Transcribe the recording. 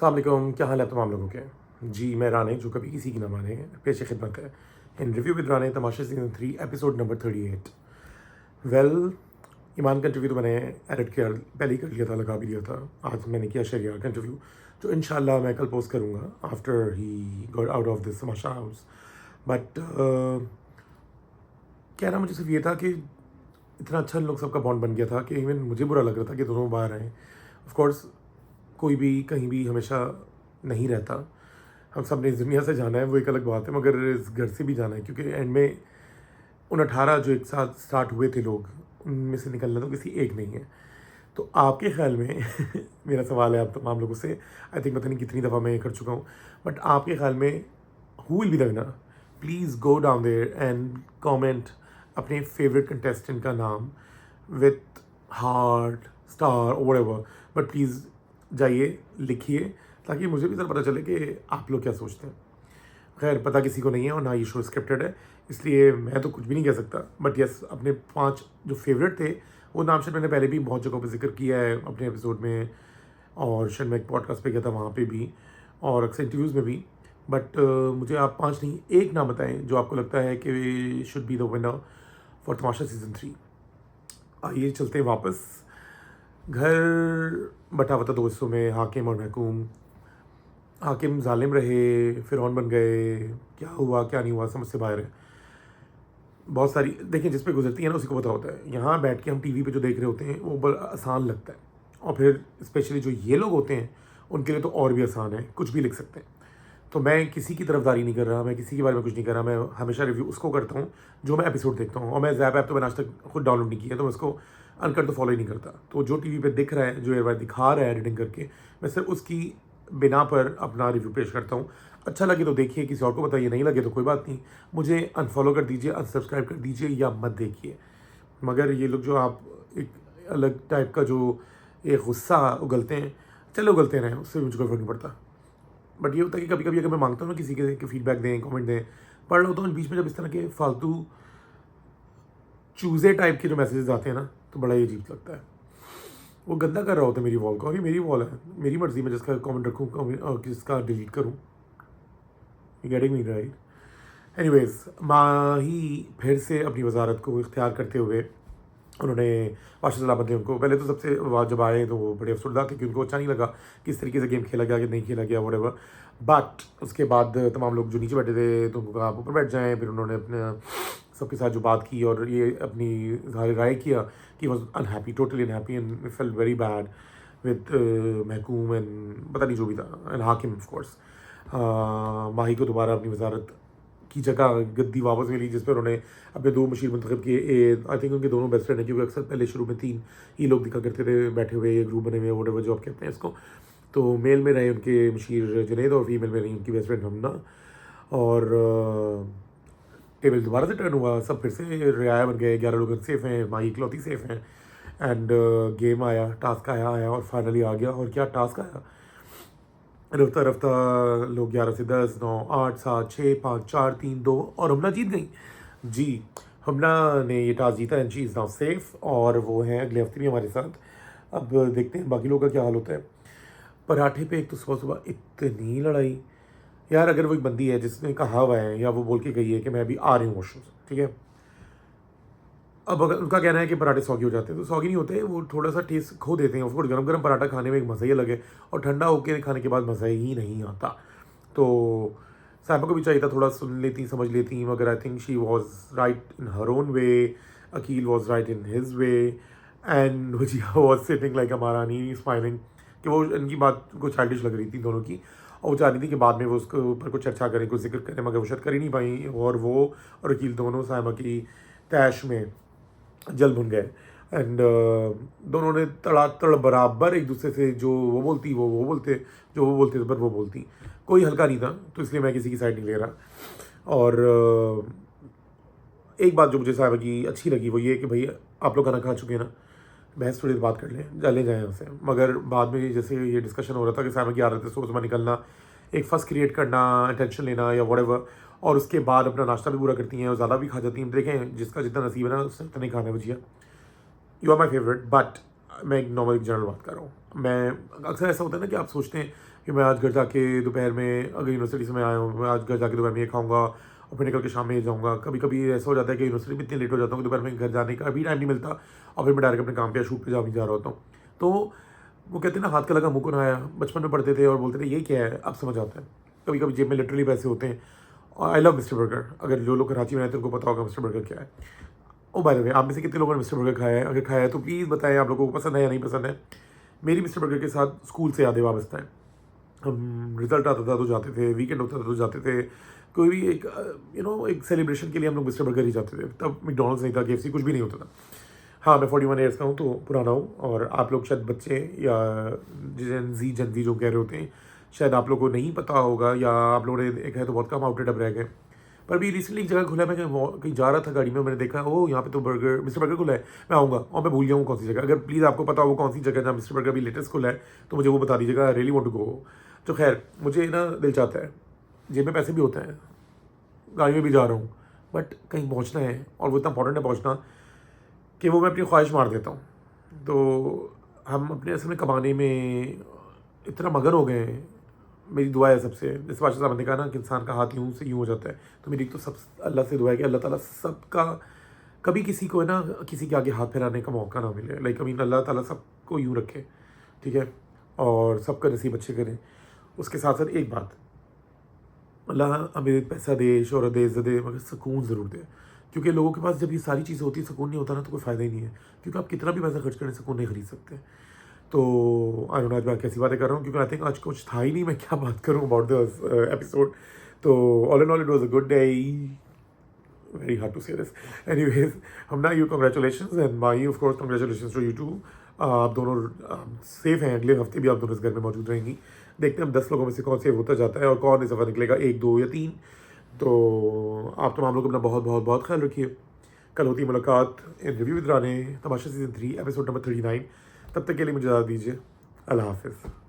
अस्सलाम वालेकुम, क्या हाल है तमाम लोगों के। जी मैं राणे, जो कभी किसी की ना माने, पेश खिदमत है in review with Rane Tamasha season 3 episode number 38। Well, Eman का इंटरव्यू तो मैंने एडिट किया, पहले ही कर लिया था, लगा भी लिया था। आज मैंने किया शरिया का इंटरव्यू, जो इंशाल्लाह मैं कल पोस्ट करूँगा after he got out of this Tamasha house. But कहना मुझे सिर्फ ये था कि इतना अच्छा इन लोग सबका बॉन्ड बन गया था कि इवन मुझे बुरा लग रहा था कि दोनों बाहर आए। ऑफ कोर्स कोई भी कहीं भी हमेशा नहीं रहता, हम सब ने इस दुनिया से जाना है, वो एक अलग बात है, मगर इस घर से भी जाना है, क्योंकि एंड में उन 18 जो एक साथ स्टार्ट हुए थे लोग, उनमें से निकलना तो किसी एक नहीं है। तो आपके ख्याल में मेरा सवाल है आप तमाम लोगों से, आई थिंक पता नहीं कितनी दफ़ा मैं ये कर चुका हूँ, बट आपके ख्याल में who will be the winner? Please go down there and comment अपने फेवरेट कंटेस्टेंट का नाम with heart star whatever, but please जाइए लिखिए, ताकि मुझे भी ज़रा पता चले कि आप लोग क्या सोचते हैं। खैर पता किसी को नहीं है और ना ये शो स्क्रिप्टेड है, इसलिए मैं तो कुछ भी नहीं कह सकता। बट यस, अपने 5 जो फेवरेट थे वो नाम शायद मैंने पहले भी बहुत जगहों पे जिक्र किया है अपने एपिसोड में, और शायद मैं एक पॉडकास्ट पे गया था वहाँ पे भी, और अक्सर इंटरव्यूज़ में भी। बट मुझे आप 5 नहीं, एक नाम बताएं जो आपको लगता है कि should be the winner for Tamasha season 3। आइए चलते हैं वापस घर। बटा बता दो हिस्सों में हाकिम और महकूम। हाकिम जालिम रहे, फिरौन बन गए, क्या हुआ क्या नहीं हुआ समझ से बाहर है। बहुत सारी देखिए, जिस पे गुजरती है ना उसी को पता होता है। यहाँ बैठ के हम टीवी पे जो देख रहे होते हैं वो बड़ा आसान लगता है, और फिर स्पेशली जो ये लोग होते हैं उनके लिए तो और भी आसान है, कुछ भी लिख सकते हैं। तो मैं किसी की तरफदारी नहीं कर रहा, मैं किसी के बारे में कुछ नहीं कर रहा, मैं हमेशा रिव्यू उसको करता हूँ जो मैं एपिसोड देखता हूँ। और मैं ज़ैप ऐप तो मैंने आज तक खुद डाउनलोड नहीं किया, तो मैं उसको अनकट तो फॉलो ही नहीं करता। तो जो टीवी पे दिख रहा है, जो एयरवाइज दिखा रहा है एडिटिंग करके, मैं सिर्फ उसकी बिना पर अपना रिव्यू पेश करता हूँ। अच्छा लगे तो देखिए, किसी और को बताइए, नहीं लगे तो कोई बात नहीं, मुझे अनफॉलो कर दीजिए, अनसब्सक्राइब कर दीजिए या मत देखिए। मगर ये लोग जो आप एक अलग टाइप का जो एक गुस्सा उगलते हैं, चलो उगलते रहें, उससे मुझे कोई फर्क नहीं पड़ता। बट ये होता है कि कभी कभी अगर मैं मांगता हूँ ना किसी के फीडबैक दें, कमेंट दें, पढ़ लो, तो बीच में जब इस तरह के फालतू चूज़े टाइप के जो मैसेजेस आते हैं ना, तो बड़ा ही अजीब लगता है। वो गंदा कर रहा होता है मेरी वॉल को, और ये मेरी वॉल है, मेरी मर्जी में जिसका कमेंट रखूँ और किसका डिलीट करूँ। Getting me right? एनीवेज, माही फिर से अपनी वजारत को इख्तियार करते हुए उन्होंने वाशद सलामत ने उनको, पहले तो सबसे जब आए तो वो बड़े अफसरदा थे कि उनको अच्छा नहीं लगा किस तरीके से गेम खेला गया कि नहीं खेला गया वटेवर। बट उसके बाद तमाम लोग जो नीचे बैठे थे तो उनको कहा आप ऊपर बैठ जाएँ। फिर उन्होंने अपने सबके साथ जो बात की और ये अपनी ज़ाहिर राय किया कि was unhappy, totally unhappy, and felt very bad with महकूम एंड पता नहीं जो भी था, एंड हाकिम ऑफ कोर्स। माही को दोबारा अपनी वजारत की जगह गद्दी वापस मिली, जिस पर उन्होंने अपने 2 मुशीर मंतखब किए। आई थिंक उनके दोनों बेस्ट फ्रेंड हैं, क्योंकि अक्सर पहले शुरू में 3 ही लोग दिखा करते थे बैठे हुए, ये ग्रुप बने हुए, वोटेवर जो आप कहते हैं इसको। तो मेल में रहे उनके मुशीर जुनैद और फीमेल में रही उनकी बेस्ट फ्रेंड हमना। और टेबल दोबारा से टर्न हुआ, सब फिर से रियाया बन गए, 11 लोग सेफ हैं, माही इकलौती सेफ हैं। एंड गेम आया, टास्क आया और फाइनली आ गया। और क्या टास्क आया, रफ्ता रफ्ता लोग 11 से 10, 9, 8, 7, 6, 5, 4, 3, 2 और हमला जीत गई। जी, हमला ने ये टास्क जीता and she is now safe, और वो हैं अगले हफ्ते भी हमारे साथ। अब देखते हैं बाकी लोगों का क्या हाल होता है। पराठे पे एक तो सुबह सुबह इतनी लड़ाई यार, अगर वो एक बंदी है जिसने कहा हुआ है या वो बोल के गई है कि मैं अभी आ रही हूँ वॉशरूम से, ठीक है, अब अगर उनका कहना है कि पराठे सौगी हो जाते हैं, तो सौगी नहीं होते, वो थोड़ा सा टेस्ट खो देते हैं। ऑफकोर्स गरम गरम पराठा खाने में एक मज़ा ही अलग है, और ठंडा होकर खाने के बाद मज़ा ही नहीं आता। तो साहिबा को भी चाहिए था थोड़ा सुन लेती, समझ लेती, मगर I think she was right in her own way, Aqeel was right in his way, and Wajiha was sitting like a महारानी स्माइलिंग, कि वो इनकी बात को चाइल्डिश लग रही थी दोनों की, और वो चाह रही थी कि बाद में वो उसके ऊपर कुछ चर्चा करें, कुछ जिक्र करें, मगर वो शायद कर ही नहीं पाई, और वो और अकील दोनों साहिबा की तैश में जल भुन गए। एंड दोनों ने तड़ातड़ बराबर एक दूसरे से, जो वो बोलती वो बोलते, जो वो बोलते पर वो बोलती, कोई हल्का नहीं था, तो इसलिए मैं किसी की साइड नहीं ले रहा। और एक बात जो मुझे साहिबा की अच्छी लगी वो ये कि भाई आप लोग खाना खा चुके हैं ना, बहस थोड़ी देर बात कर लें, चले जाएँ यहाँ से। मगर बाद में जैसे ये डिस्कशन हो रहा था कि साहिबा की आदत है सुबह सुबह निकलना, एक फर्स्ट क्रिएट करना, अटेंशन लेना या व्हाटएवर, और उसके बाद अपना नाश्ता भी पूरा करती हैं और ज़्यादा भी खा जाती हैं। देखें, जिसका जितना नसीब है ना उसने उतना ही खाना है भजिया। You are my favourite, but मैं एक नॉर्मल जनरल बात कर रहा हूँ। मैं अक्सर ऐसा होता है ना कि आप सोचते हैं कि मैं आज घर जाके दोपहर में, अगर यूनिवर्सिटी से मैं आया हूँ, मैं आज घर जाके दोपहर में ये खाऊंगा और फिर निकल के शाम में ये जाऊँगा। कभी कभी ऐसा हो जाता है कि यूनिवर्सिटी में इतनी लेट हो जाता हूँ कि दोपहर में घर जाने का अभी टाइम नहीं मिलता और फिर मैं डायरेक्ट अपने काम पे या शूट पे जा भी जा रहा होता हूँ। तो वो कहते हैं ना, हाथ का लगा मुँह को नहाया। बचपन में पढ़ते थे और बोलते थे ये क्या है, अब समझ आता है। कभी कभी जेब में लिटरली पैसे होते हैं। और आई लव मिस्टर बर्गर। अगर जो लोग कराची में रहते हैं उनको पता होगा मिस्टर बर्गर क्या है। ओ बाय द वे, आप में से कितने लोगों ने मिस्टर बर्गर खाया है? अगर खाया है तो प्लीज़ बताएं आप लोगों को पसंद है या नहीं पसंद है। मेरी मिस्टर बर्गर के साथ स्कूल से यादें वाबस्ता है। हम रिजल्ट आता था तो जाते थे, वीकेंड होता था तो जाते थे, कोई भी एक एक सेलिब्रेशन के लिए हम लोग मिस्टर बर्गर ही जाते थे। तब मैकडॉनल्ड्स नहीं था, KFC कुछ भी नहीं होता था। हाँ, मैं 41 ईयर्स का हूँ तो पुराना हूँ, और आप लोग शायद बच्चे या जन जी जो कह रहे होते हैं, शायद आप लोगों को नहीं पता होगा, या आप लोगों ने देखा है तो बहुत कम आउटलेट अब रह गए। पर अभी रिसेंटली एक जगह खुला है, मैं कहीं जा रहा था गाड़ी में, मैंने देखा ओ यहाँ पे तो मिस्टर बर्गर खुला है, मैं आऊँगा, और मैं भूल गया हूँ कौन सी जगह। अगर प्लीज़ आपको पता हो कौन सी जगह जहाँ मिस्टर बर्गर अभी लेटेस्ट खुला है तो मुझे वो बता दीजिएगा। Really want to go. तो खैर, मुझे ना दिल चाहता है, जेब में पैसे भी होते हैं, गाड़ी में भी जा रहा हूँ, बट कहीं पहुँचना है और वो इतना इंपॉर्टेंट है पहुँचना कि वो मैं अपनी ख्वाहिश मार देता हूँ। तो हम अपने असल में कमाने में इतना मगन हो गए हैं। मेरी दुआ है सबसे, जिस बादशाह साहब ने कहा ना कि इंसान का हाथ यूँ से यूँ हो जाता है, तो मेरी तो सब अल्लाह से दुआ है कि अल्लाह ताला सबका, कभी किसी को है ना किसी के आगे हाथ फैलाने का मौका ना मिले। लाइक अल्लाह ताला सबको यूँ रखे, ठीक है, और सबका नसीब अच्छे करें। उसके साथ साथ एक बात, अल्लाह हमें पैसा दे, शोहरत दे, इज़्ज़त दे, मगर सुकून ज़रूर दे। क्योंकि लोगों के पास जब ये सारी चीज़ें होती हैं, सुकून नहीं होता ना, तो कोई फ़ायदा ही नहीं है। क्योंकि आप कितना भी पैसा खर्च करें, सुकून नहीं खरीद सकते। तो आई डोंट नो आज मैं कैसी बातें कर रहा हूँ, क्योंकि आई थिंक आज कुछ था ही नहीं, मैं क्या बात करूँ अबाउट द एपिसोड। तो all in all it was a good day. Very hard to say this. Anyways, Hamna you congratulations, and my of course congratulations to you too. आप दोनों सेफ हैं, अगले हफ्ते भी आप दोनों इस घर में मौजूद रहेंगी। देखते हैं हम 10 लोगों में से कौन सेव होता जाता है और कौन इस दफ़ा निकलेगा, 1, 2 या 3। तो आप तमाम लोग अपना बहुत बहुत बहुत ख्याल रखिए। कल होती है मुलाकात in review with Rane, Tamasha season 3 episode number 39। तब तक के लिए मुझे इजाज़त दीजिए। अल्लाह हाफिज़।